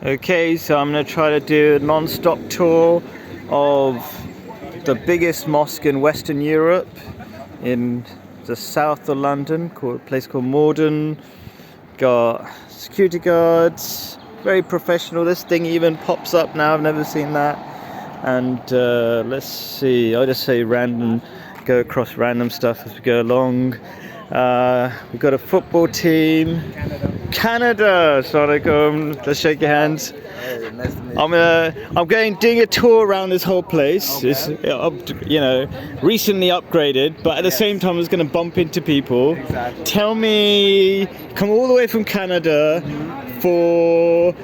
Okay, so I'm going to try to do a non-stop tour of the biggest mosque in Western Europe, in the south of London, called a place called Morden. Got security guards, very professional. This thing even pops up now, I've never seen that. And let's see, I'll just say random, go across random stuff as we go along. We've got a football team. Canada. Assalamualaikum. Let's shake your hands. Hey, nice to meet you. I'm doing a tour around this whole place. Okay. It's recently upgraded, but at the same time, I was going to bump into people. Exactly. Tell me, come all the way from Canada for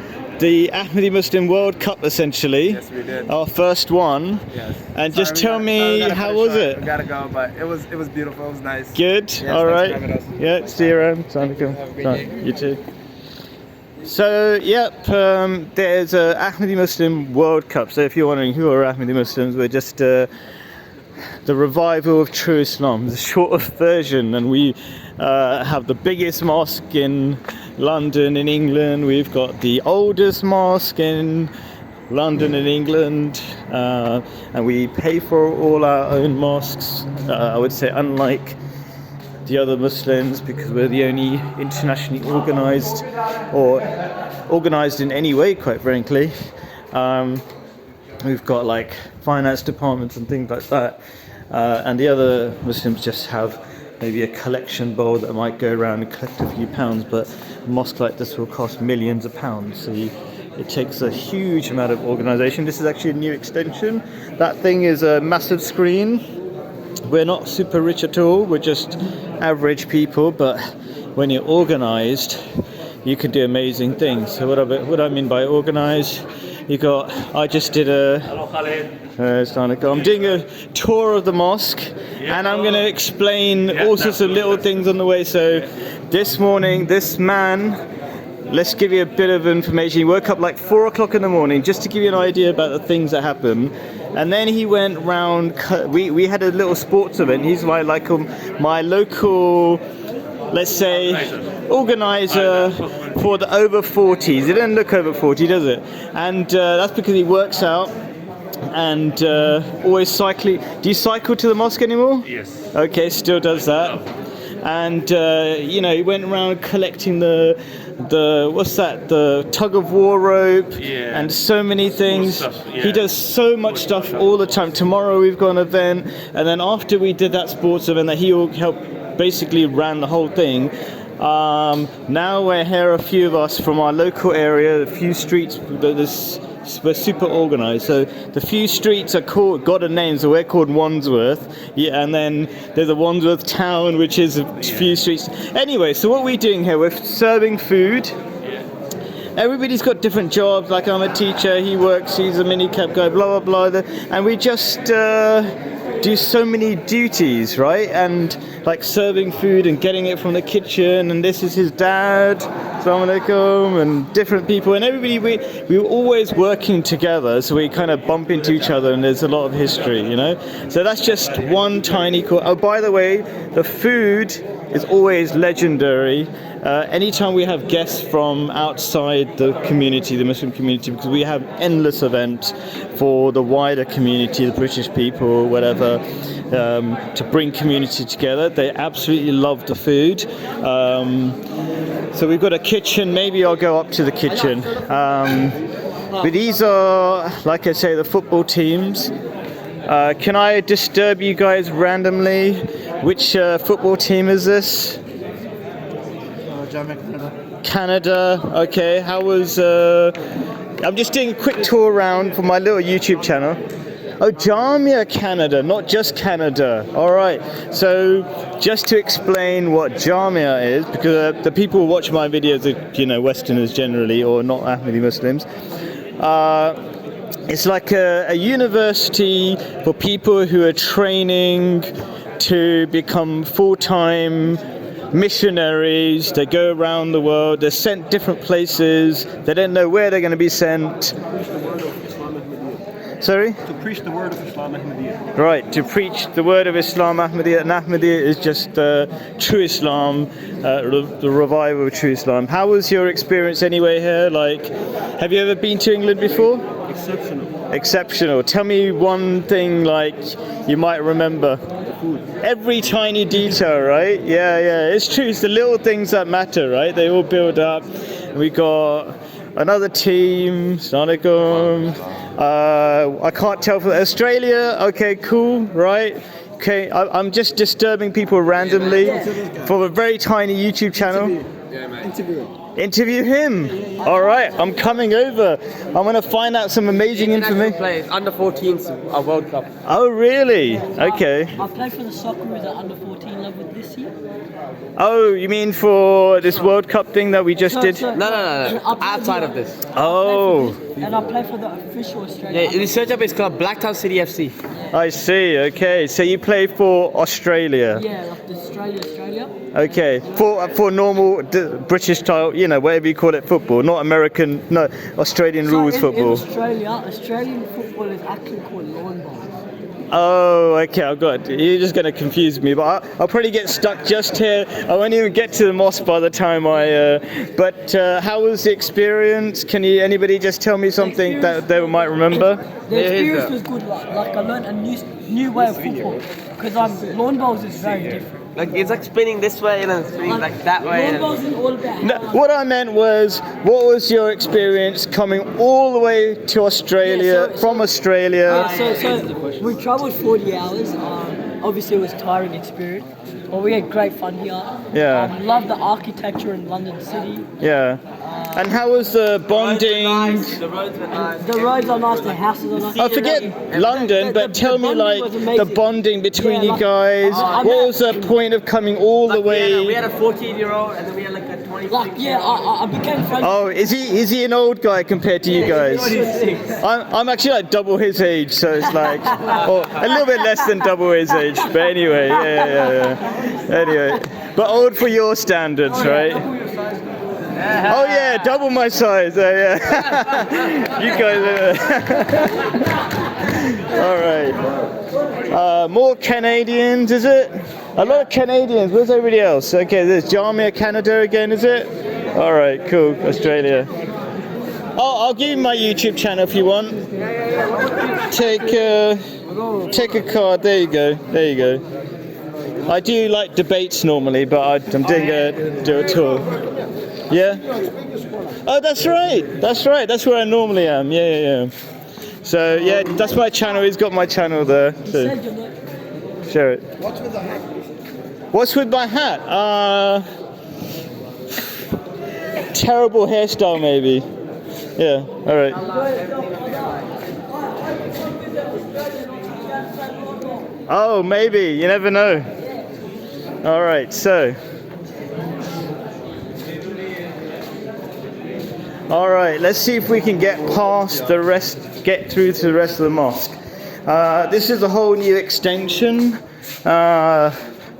the Ahmadi Muslim World Cup, essentially. Yes, we did. Our first one. Yes. And just tell me, how was it? We gotta go, but it was beautiful. It was nice. Good. Yes, All thanks right. for having us. Yeah. See you around. Assalamualaikum. Have a great day. You too. So, there's a Ahmadi Muslim World Cup. So if you're wondering who are Ahmadi Muslims, we're just the revival of true Islam, the short version. And we have the biggest mosque in London, in England. We've got the oldest mosque in London in England, and we pay for all our own mosques. I would say unlike the other Muslims, because we're the only internationally organized, or organized in any way, quite frankly. We've got like finance departments and things like that, and the other Muslims just have maybe a collection bowl that might go around and collect a few pounds, but a mosque like this will cost millions of pounds. So it takes a huge amount of organisation. This is actually a new extension. That thing is a massive screen. We're not super rich at all. We're just average people, but when you're organised, you can do amazing things. So what I mean by organised, I just did I'm doing a tour of the mosque, and I'm going to explain all sorts of little things on the way. So this morning, this man, let's give you a bit of information. He woke up like 4 o'clock in the morning just to give you an idea about the things that happen. And then he went round, we had a little sports event. He's my local, let's say, organizer for the over 40s. It doesn't look over 40, does it? And that's because he works out and always cycling. Do you cycle to the mosque anymore? Yes. Okay, still does that. And he went around collecting the tug of war rope, and so many things. He does so much stuff all the time. Tomorrow we've got an event, and then after we did that sports event that he basically ran the whole thing. Now we're here, a few of us from our local area, a few streets. We're super organised. So the few streets are got a name, so we're called Wandsworth. Yeah, and then there's a Wandsworth town, which is a few streets. Anyway, so what we're doing here, we're serving food. Everybody's got different jobs. Like I'm a teacher, he's a minicab guy, blah blah blah. And we just do so many duties, right? And like serving food and getting it from the kitchen. And this is his dad, Assalamu alaikum, and different people. And everybody, we were always working together, so we kind of bump into each other, and there's a lot of history, So that's just one tiny Oh, by the way, the food is always legendary. Anytime we have guests from outside the community, the Muslim community, because we have endless events for the wider community, the British people, whatever, to bring community together. They absolutely love the food. So we've got a kitchen. Maybe I'll go up to the kitchen. But these are, like I say, the football teams. Can I disturb you guys randomly? Which football team is this? Canada. Okay. How was? I'm just doing a quick tour around for my little YouTube channel. Oh, Jamia Canada, not just Canada. All right. So just to explain what Jamia is, because the people who watch my videos are, Westerners generally, or not Ahmadi Muslims. It's like a university for people who are training to become full-time missionaries. They go around the world. They're sent different places. They don't know where they're going to be sent. Sorry? To preach the word of Islam, Ahmadiyya. Right, to preach the word of Islam, Ahmadiyya. And Ahmadiyya is just true Islam, the revival of true Islam. How was your experience anyway here? Like, have you ever been to England before? Exceptional. Exceptional. Tell me one thing like you might remember. Food. Every tiny detail, right? Yeah, it's true. It's the little things that matter, right? They all build up. We got another team. Assalamualaikum. I can't tell for Australia. Okay, cool, right? Okay, I'm just disturbing people randomly for a very tiny YouTube channel. Interview him. All right, I'm coming over. I'm going to find out some amazing information. Players, under 14s World Cup. Oh, really? Okay. I played for the Socceroos at under 14 level this year. Oh, you mean for this World Cup thing that we just did? No. Outside of this. Oh, And I played for the official Australian. Yeah, the search up is called Blacktown City FC. I see. Okay, so you play for Australia. Yeah, like the Australia. Okay, for normal British style, you know, whatever you call it, football, not American, no Australian rules in football. Australia, Australian football is actually called lawn bowls. Oh, okay, I've got it. You're just going to confuse me, but I'll probably get stuck just here. I won't even get to the mosque by the time I. But how was the experience? Can anybody just tell me something that they might remember? The experience was good. Like I learned a new way of football because lawn bowls is very different. Like it's like spinning this way and then spinning like that way. Lawn bowls is all about. No, what I meant was, what was your experience coming all the way to Australia, from Australia? So we travelled 40 hours. Obviously, it was a tiring experience, but we had great fun here. Yeah. Loved the architecture in London City. Yeah. And how was the bonding? The roads were nice. The roads are nice, the houses are nice. I forget London, but tell me bonding like was the amazing. bonding between Yeah, you like- guys. What was the point of coming all the We way? had a 14-year-old and then we had like a 26. Like, yeah, I became friends. Oh, is he an old guy compared to you guys? I'm actually like double his age, so it's like, or a little bit less than double his age. But anyway, yeah. Anyway, but old for your standards, right? Oh yeah, double my size. Yeah. You guys are. All right. More Canadians, is it? A lot of Canadians. Where's everybody else? Okay, there's Jamia, Canada again, is it? All right, cool. Australia. I'll give you my YouTube channel if you want. Take a card. There you go. I do like debates normally, but I'm doing a tour. Yeah. Oh, that's right. That's where I normally am. Yeah. So yeah, that's my channel. He's got my channel there. So share it. What's with my hat? Terrible hairstyle, maybe. Yeah. All right. Oh, maybe. You never know. All right. So. All right, let's see if we can get past the rest, get through to the rest of the mosque. This is a whole new extension.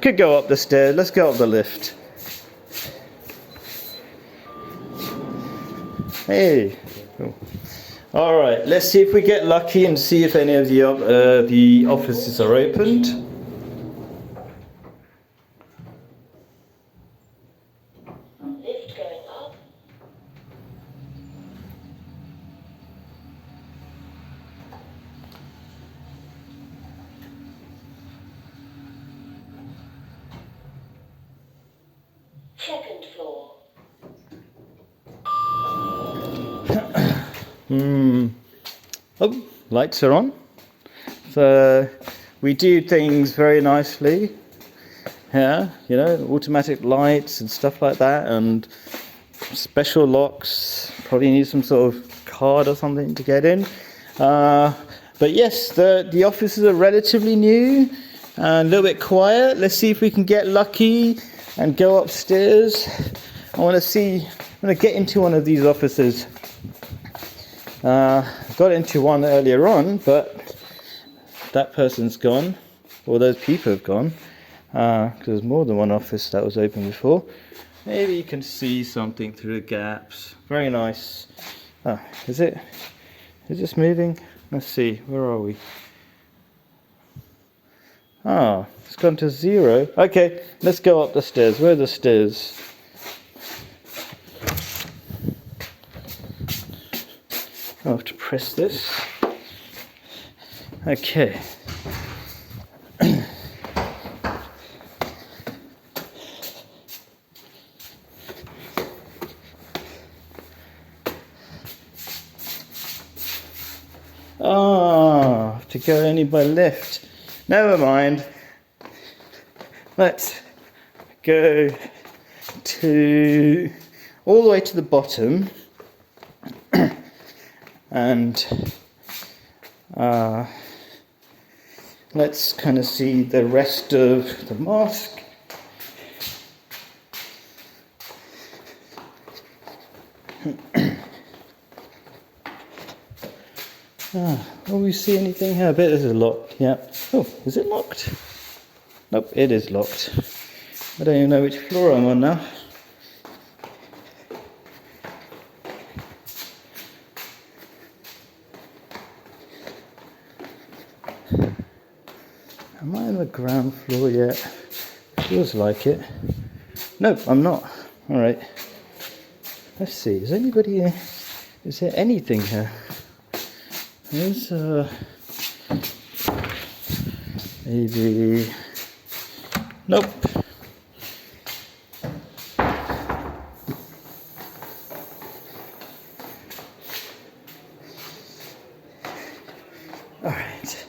Could go up the stairs. Let's go up the lift. Hey. Cool. All right, let's see if we get lucky and see if any of the offices are opened. Second floor. Oh, lights are on. So we do things very nicely. Yeah, you know, automatic lights and stuff like that, and special locks. Probably need some sort of card or something to get in. But yes, the offices are relatively new and a little bit quiet. Let's see if we can get lucky and go upstairs. I'm going to get into one of these offices. Got into one earlier on, but that person's gone, or those people have gone, because there's more than one office that was open before. Maybe you can see something through the gaps. Very nice. Oh, is this moving? Let's see, where are we? Ah, it's gone to 0. Okay, let's go up the stairs. Where are the stairs? I'll have to press this. Okay. Ah, to go only by lift. Never mind. Let's go to all the way to the bottom and let's kind of see the rest of the mosque. Will we see anything here? I bet this is locked. Yeah. Oh, is it locked? Nope, it is locked. I don't even know which floor I'm on now. Am I on the ground floor yet? Feels like it. Nope, I'm not. Alright. Let's see, is anybody here? Is there anything here? There's maybe. Nope. Alright.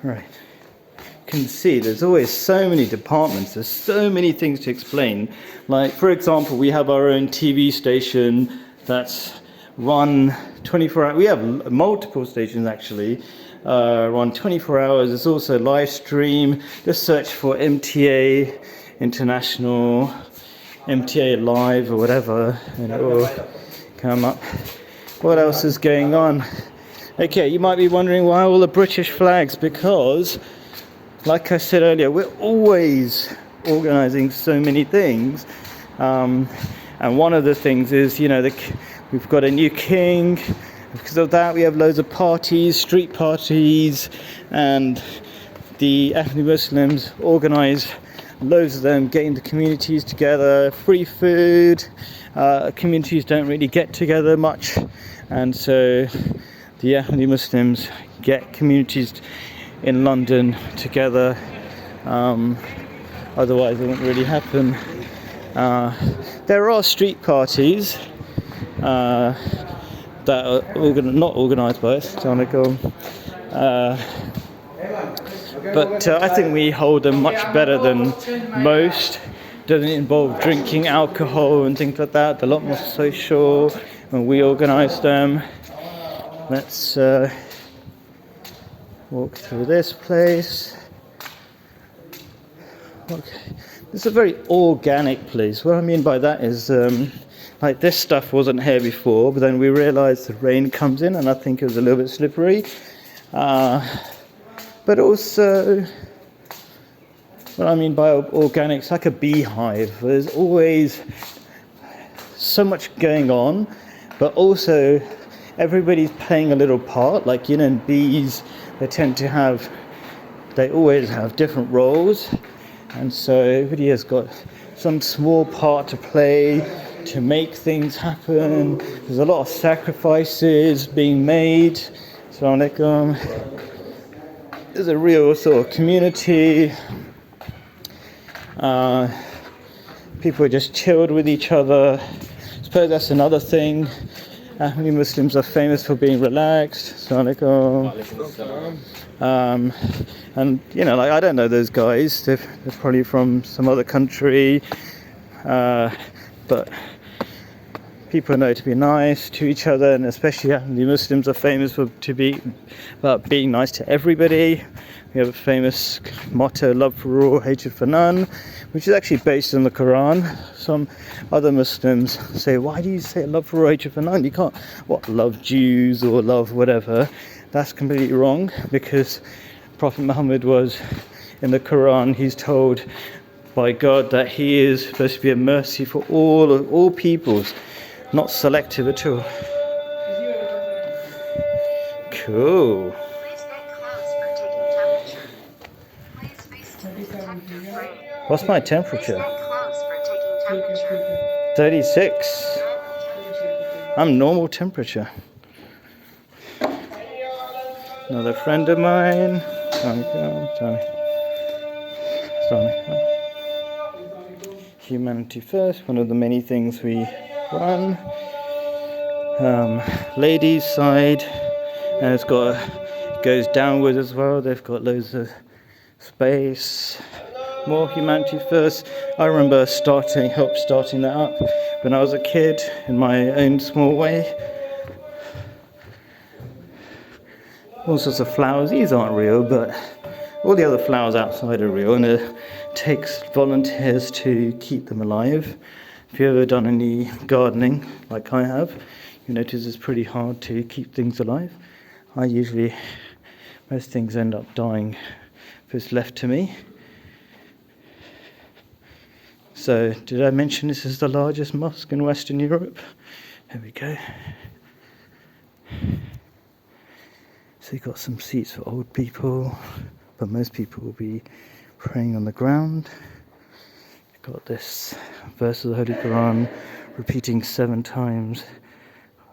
Right. You can see there's always so many departments, there's so many things to explain. Like, for example, we have our own TV station that's run 24 hours. We have multiple stations actually, run 24 hours. There's also live stream. Just search for MTA International, MTA Live or whatever, and it will come up. What else is going on? Okay, you might be wondering why all the British flags, because like I said earlier, we're always organizing so many things, and one of the things is, you know, we've got a new king. Because of that, we have loads of parties, street parties, and the Ahmadi Muslims organise loads of them, getting the communities together, free food. Communities don't really get together much, and so the Ahmadi Muslims get communities in London together. Otherwise, it won't really happen. There are street parties that are not organised by us, but I think we hold them much better than most. Doesn't involve drinking alcohol and things like that. They're a lot more social when we organise them. Let's walk through this place. Okay, it's a very organic place. What I mean by that is, like, this stuff wasn't here before, but then we realised the rain comes in, and I think it was a little bit slippery. But also, what I mean by organic, it's like a beehive. There's always so much going on, but also everybody's playing a little part. Like, you know, in bees, they always have different roles, and so everybody has got some small part to play to make things happen. There's a lot of sacrifices being made. So there's a real sort of community. People are just chilled with each other. I suppose that's another thing. Ahmadi Muslims are famous for being relaxed. And you know, like, I don't know those guys. They're probably from some other country. But people know to be nice to each other, and especially Ahmadi Muslims are famous about being nice to everybody. We have a famous motto, love for all, hatred for none, which is actually based on the Quran. Some other Muslims say, why do you say love for all, hatred for none? You can't, love Jews or love whatever. That's completely wrong, because Prophet Muhammad was, in the Quran, he's told by God that he is supposed to be a mercy for all peoples, not selective at all. Cool. Please get close for taking temperature. Please face to the detector frame. What's my Please temperature? get close for taking temperature. 36. I'm normal temperature. Another friend of mine. Humanity First, one of the many things we run. Ladies' side, and it goes downwards as well. They've got loads of space. More Humanity First. I remember helped starting that up when I was a kid in my own small way. All sorts of flowers. These aren't real, but all the other flowers outside are real, and it takes volunteers to keep them alive. If you've ever done any gardening, like I have, you notice it's pretty hard to keep things alive. Most things end up dying if it's left to me. So, did I mention this is the largest mosque in Western Europe? There we go. So you've got some seats for old people, but most people will be praying on the ground. You've got this verse of the Holy Quran repeating 7 times.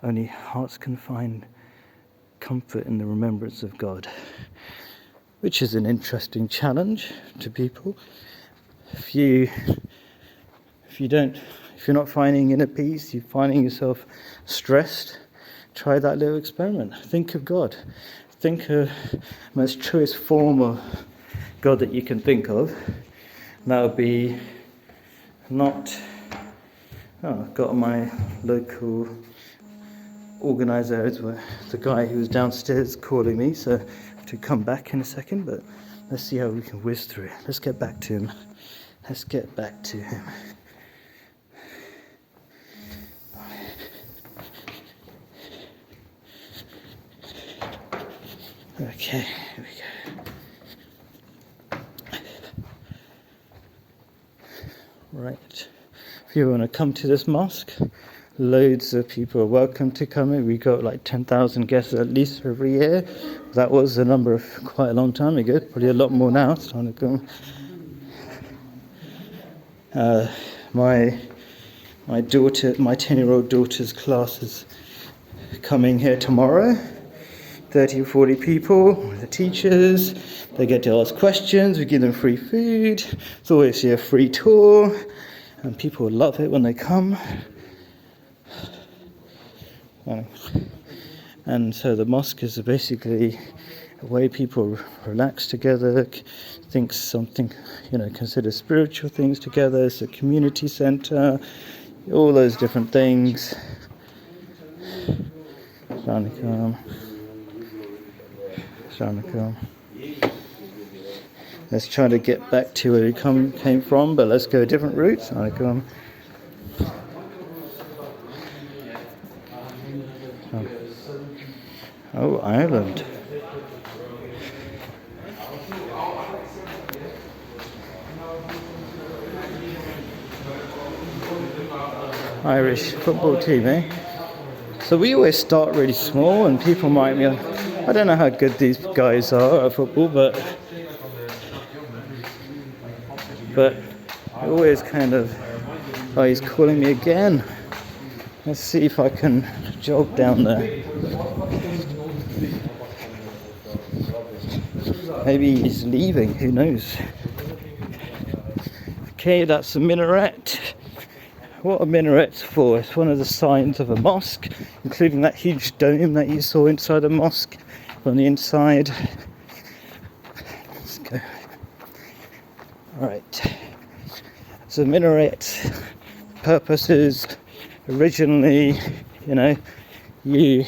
Only hearts can find comfort in the remembrance of God, which is an interesting challenge to people. If you're not finding inner peace, you're finding yourself stressed, try that little experiment. Think of God. Think of the most truest form of God that you can think of. And that would be I've got my local organizer, the guy who was downstairs calling me, so I have to come back in a second, but let's see how we can whiz through it. Let's get back to him. Okay, here we go. Right. If you want to come to this mosque, loads of people are welcome to come in. We got like 10,000 guests at least every year. That was the number of quite a long time ago. Probably a lot more now. It's time to come. My 10-year-old daughter's class is coming here tomorrow. 30 or 40 people, the teachers. They get to ask questions. We give them free food. It's always a free tour, and people love it when they come. And so the mosque is basically a way people relax together, consider spiritual things together. It's a community centre, all those different things. Let's try to get back to where we came from, but let's go a different route. Oh, Ireland. Irish football team, eh? So we always start really small, and people might be, I don't know how good these guys are at football, but always kind of, oh, he's calling me again. Let's see if I can jog down there. Maybe he's leaving, who knows? Okay, that's a minaret. What a minaret's for? It's one of the signs of a mosque, including that huge dome that you saw inside the mosque on the inside. Let's go. Alright. So minaret purpose is originally, you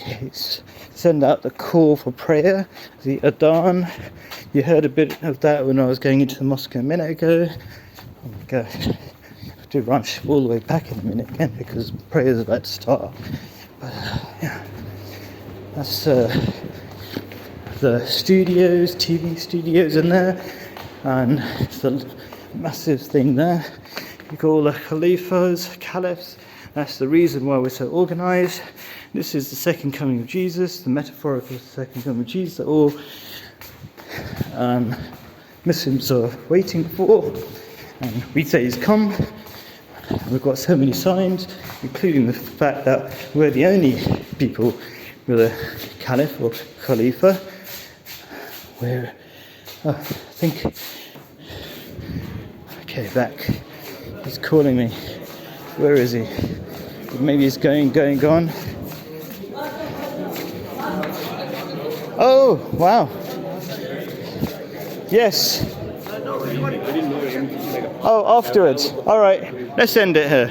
send out the call for prayer, the adhan. You heard a bit of that when I was going into the mosque a minute ago. Oh my gosh. I have to rush all the way back in a minute again because prayer is about to start. But yeah, that's the studios, TV studios in there, and it's a massive thing there. You got all the caliphs. That's the reason why we're so organised. This is the second coming of Jesus, the metaphorical second coming of Jesus that all Muslims are waiting for. And we say he's come. We've got so many signs, including the fact that we're the only people with a caliph or khalifa. I think. Okay, back. He's calling me. Where is he? Maybe he's gone. Oh, wow. Yes. Oh, afterwards. All right. Let's end it here.